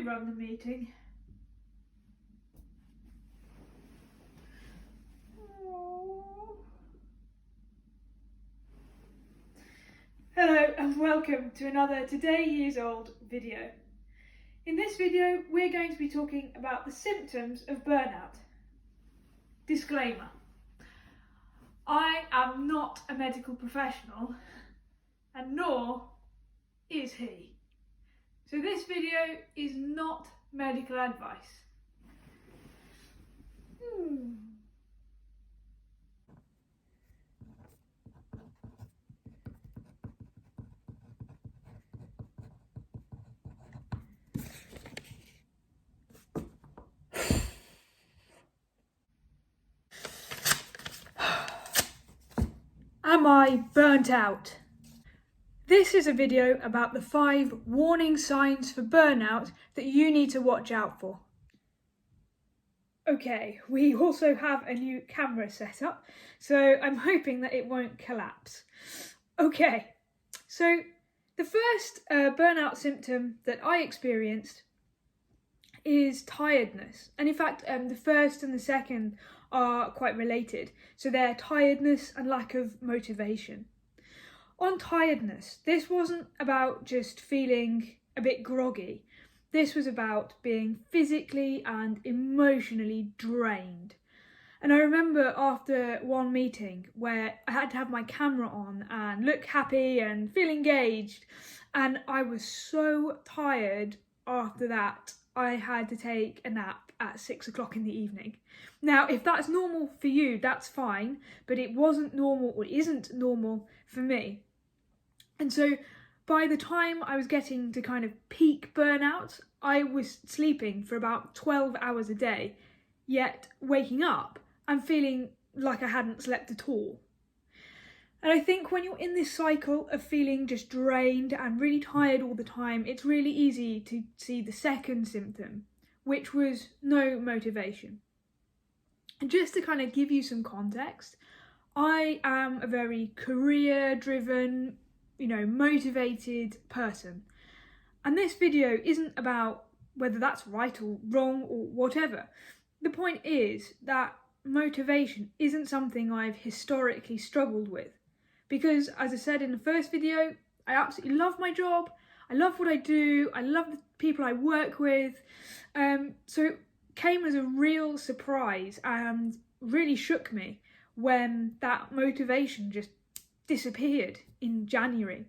rerun the meeting. Hello and welcome to another Today Years Old video. In this video we're going to be talking about the symptoms of burnout. Disclaimer: I am not a medical professional and nor is he. So this video is not medical advice. Am I burnt out? This is a video about the 5 warning signs for burnout that you need to watch out for. Okay, we also have a new camera set up, so I'm hoping that it won't collapse. Okay, so the first burnout symptom that I experienced is tiredness. And in fact, the first and the second are quite related. So they're tiredness and lack of motivation. On tiredness, this wasn't about just feeling a bit groggy. This was about being physically and emotionally drained. And I remember after one meeting where I had to have my camera on and look happy and feel engaged, and I was so tired after that I had to take a nap at 6 o'clock in the evening. Now, if that's normal for you, that's fine, but it wasn't normal or isn't normal for me. And so by the time I was getting to kind of peak burnout, I was sleeping for about 12 hours a day, yet waking up and feeling like I hadn't slept at all. And I think when you're in this cycle of feeling just drained and really tired all the time, it's really easy to see the second symptom, which was no motivation. And just to kind of give you some context, I am a very career-driven, motivated person. And this video isn't about whether that's right or wrong or whatever. The point is that motivation isn't something I've historically struggled with. Because, as I said in the first video, I absolutely love my job, I love what I do, I love the people I work with. So it came as a real surprise and really shook me when that motivation just disappeared in January.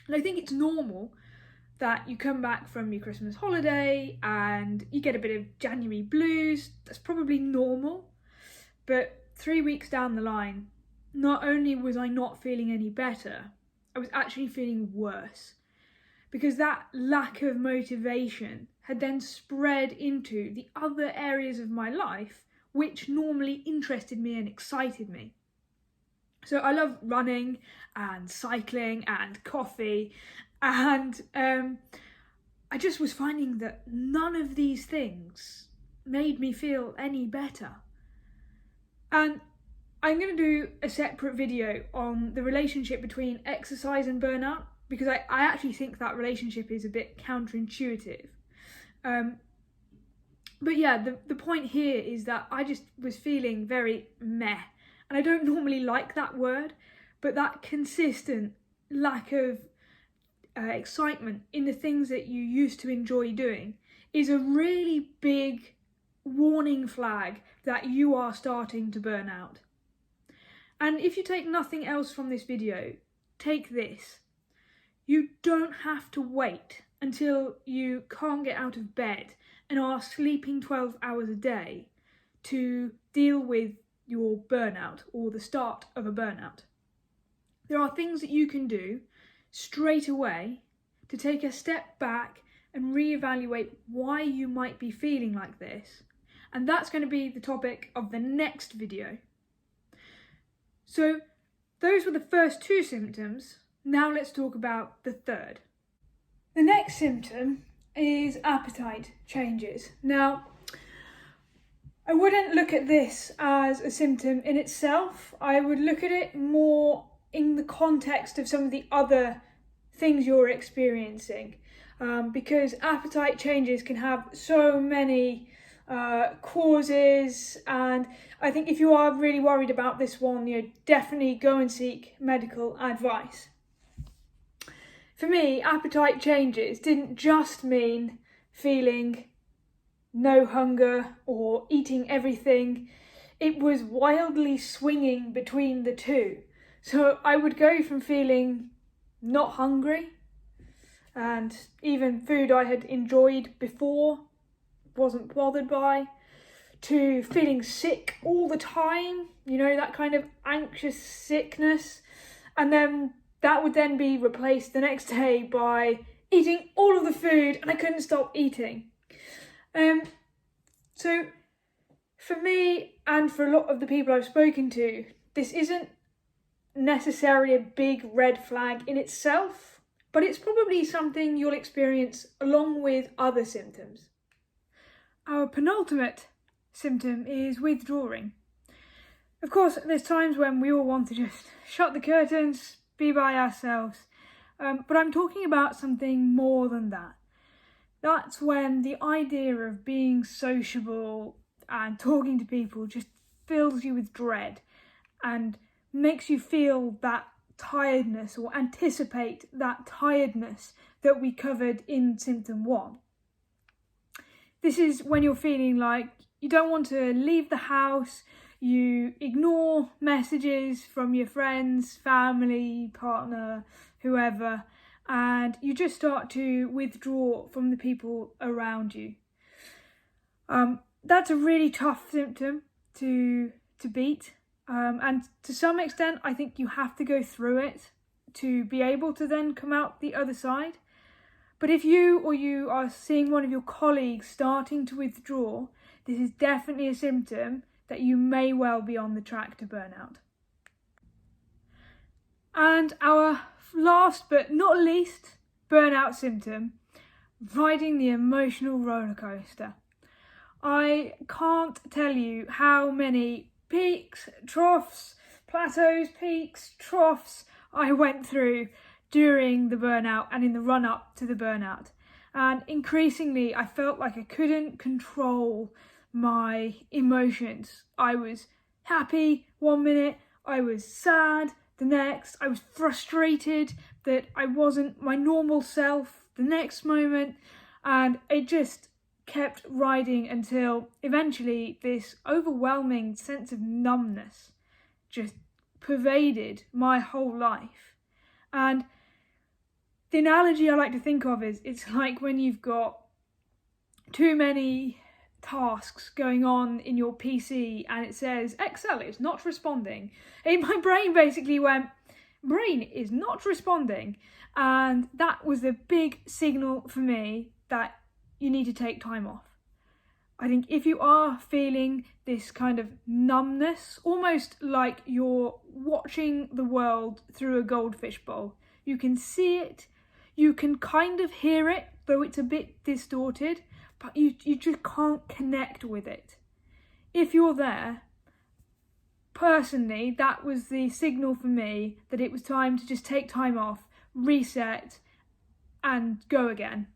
And I think it's normal that you come back from your Christmas holiday and you get a bit of January blues. That's probably normal. But 3 weeks down the line, not only was I not feeling any better, I was actually feeling worse, because that lack of motivation had then spread into the other areas of my life which normally interested me and excited me. So I love running and cycling and coffee, and I just was finding that none of these things made me feel any better. And I'm going to do a separate video on the relationship between exercise and burnout, because I actually think that relationship is a bit counterintuitive. But yeah, the point here is that I just was feeling very meh. And I don't normally like that word, but that consistent lack of excitement in the things that you used to enjoy doing is a really big warning flag that you are starting to burn out. And if you take nothing else from this video, take this. You don't have to wait until you can't get out of bed and are sleeping 12 hours a day to deal with your burnout or the start of a burnout. There are things that you can do straight away to take a step back and reevaluate why you might be feeling like this. And that's going to be the topic of the next video. So those were the first 2 symptoms. Now let's talk about the third. The next symptom is appetite changes. Now, I wouldn't look at this as a symptom in itself. I would look at it more in the context of some of the other things you're experiencing. because appetite changes can have so many causes, and I think if you are really worried about this one, definitely go and seek medical advice. For me, appetite changes didn't just mean feeling no hunger or eating everything. It was wildly swinging between the two. So I would go from feeling not hungry, and even food I had enjoyed before wasn't bothered by, to feeling sick all the time, that kind of anxious sickness, and then that would then be replaced the next day by eating all of the food and I couldn't stop eating. So for me and for a lot of the people I've spoken to, this isn't necessarily a big red flag in itself, but it's probably something you'll experience along with other symptoms. Our penultimate symptom is withdrawing. Of course, there's times when we all want to just shut the curtains, be by ourselves, but I'm talking about something more than that. That's when the idea of being sociable and talking to people just fills you with dread and makes you feel that tiredness, or anticipate that tiredness that we covered in symptom 1. This is when you're feeling like you don't want to leave the house, you ignore messages from your friends, family, partner, whoever, and you just start to withdraw from the people around you. That's a really tough symptom to beat, and to some extent I think you have to go through it to be able to then come out the other side. But if you are seeing one of your colleagues starting to withdraw, this is definitely a symptom that you may well be on the track to burnout. And our last but not least burnout symptom, riding the emotional roller coaster. I can't tell you how many peaks, troughs, plateaus, peaks, troughs I went through during the burnout and in the run-up to the burnout. And increasingly I felt like I couldn't control my emotions. I was happy one minute, I was sad the next, I was frustrated that I wasn't my normal self the next moment, and it just kept riding until eventually this overwhelming sense of numbness just pervaded my whole life. And the analogy I like to think of is it's like when you've got too many tasks going on in your PC and it says Excel is not responding. My brain basically went, brain is not responding, and that was the big signal for me that you need to take time off. I think if you are feeling this kind of numbness, almost like you're watching the world through a goldfish bowl, you can see it, you can kind of hear it, though it's a bit distorted, but you just can't connect with it. If you're there, personally, that was the signal for me that it was time to just take time off, reset, and go again.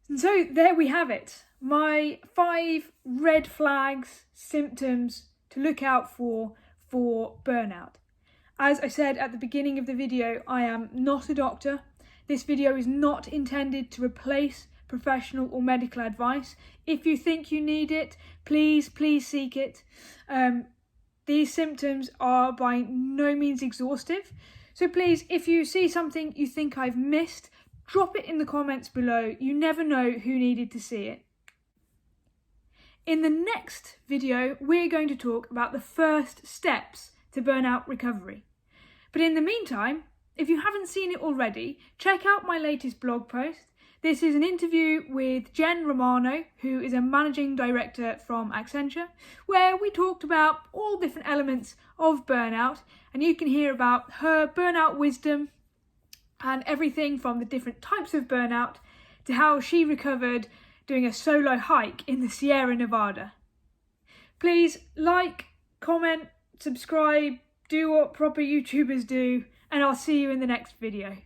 And so there we have it, my 5 red flags, symptoms to look out for burnout. As I said at the beginning of the video, I am not a doctor. This video is not intended to replace professional or medical advice. If you think you need it, please seek it. These symptoms are by no means exhaustive. So please, if you see something you think I've missed, drop it in the comments below. You never know who needed to see it. In the next video, we're going to talk about the first steps to burnout recovery. But in the meantime, if you haven't seen it already, check out my latest blog post. This is an interview with Jen Romano, who is a managing director from Accenture, where we talked about all different elements of burnout, and you can hear about her burnout wisdom and everything from the different types of burnout to how she recovered doing a solo hike in the Sierra Nevada. Please like, comment, subscribe, do what proper YouTubers do, and I'll see you in the next video.